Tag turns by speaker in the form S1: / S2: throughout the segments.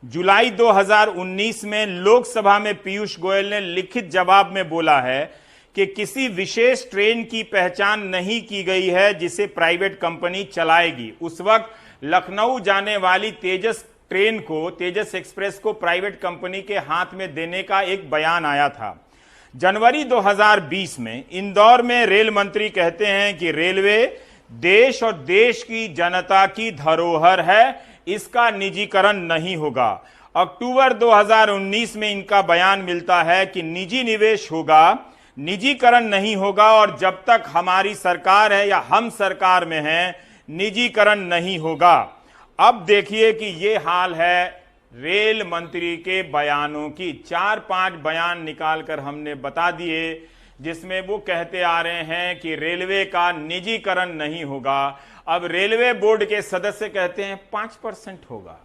S1: जुलाई 2019 में लोकसभा में पीयूष गोयल ने लिखित जवाब में बोला है कि किसी विशेष ट्रेन की पहचान नहीं की गई है जिसे प्राइवेट कंपनी चलाएगी। उस वक्त लखनऊ जाने वाली तेजस ट्रेन को, तेजस एक्सप्रेस को प्राइवेट कंपनी के हाथ में देने का एक बयान आया था। जनवरी 2020 में इंदौर में रेल मंत्री कहते हैं कि रेलवे देश और देश की जनता की धरोहर है, इसका निजीकरण नहीं होगा। अक्टूबर 2019 में इनका बयान मिलता है कि निजी निवेश होगा, निजीकरण नहीं होगा, और जब तक हमारी सरकार है या हम सरकार में हैं, निजीकरण नहीं होगा। अब देखिए कि ये हाल है रेल मंत्री के बयानों की। 4-5 बयान निकालकर हमने बता दिए जिसमें वो कहते आ रहे हैं कि रेलवे का निजीकरण नहीं होगा। अब रेलवे बोर्ड के सदस्य कहते हैं 5% होगा।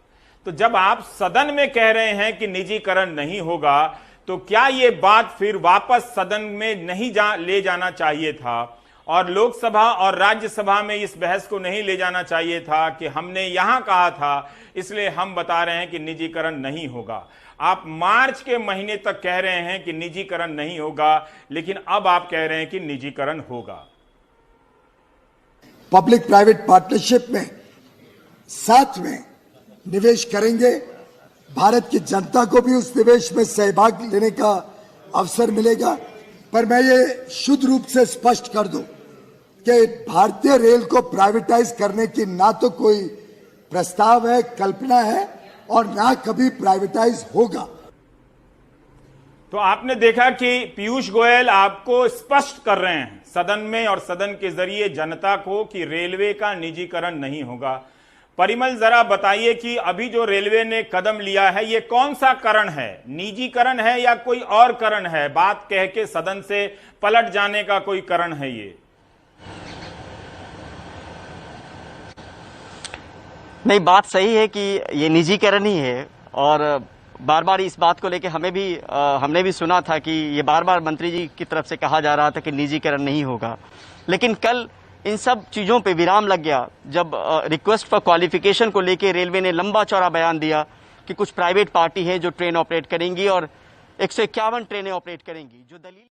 S1: तो जब आप सदन में कह रहे हैं कि निजीकरण नहीं होगा, तो क्या ये बात फिर वापस सदन में नहीं ले जाना चाहिए था और लोकसभा और राज्यसभा में इस बहस को नहीं ले जाना चाहिए था कि हमने यहां कहा था, इसलिए हम बता रहे हैं कि निजीकरण नहीं होगा। आप मार्च के महीने तक कह रहे हैं कि निजीकरण नहीं होगा, लेकिन अब आप कह रहे हैं कि निजीकरण होगा।
S2: पब्लिक प्राइवेट पार्टनरशिप में साथ में निवेश करेंगे। भारत की जनता को भी उस निवेश में सहभाग लेने का अवसर मिलेगा। पर मैं ये शुद्ध रूप से स्पष्ट कर दूं कि भारतीय रेल को प्राइवेटाइज करने की ना तो कोई प्रस्ताव है, कल्पना है, और ना कभी प्राइवेटाइज होगा।
S1: तो आपने देखा कि पीयूष गोयल आपको स्पष्ट कर रहे हैं सदन में और सदन के जरिए जनता को कि रेलवे का निजीकरण नहीं होगा। परिमल, जरा बताइए कि अभी जो रेलवे ने कदम लिया है, ये कौन सा करण है? निजीकरण है या कोई और करण है? बात कह के सदन से पलट जाने का कोई करण है ये?
S3: नहीं, बात सही है कि ये निजीकरण ही है। और बार बार इस बात को लेकर हमने भी सुना था कि ये बार बार मंत्री जी की तरफ से कहा जा रहा था कि निजीकरण नहीं होगा। लेकिन कल इन सब चीज़ों पे विराम लग गया जब रिक्वेस्ट फॉर क्वालिफिकेशन को लेकर रेलवे ने लंबा चौड़ा बयान दिया कि कुछ प्राइवेट पार्टी है जो ट्रेन ऑपरेट करेंगी और 151 ट्रेनें ऑपरेट करेंगी। जो दलील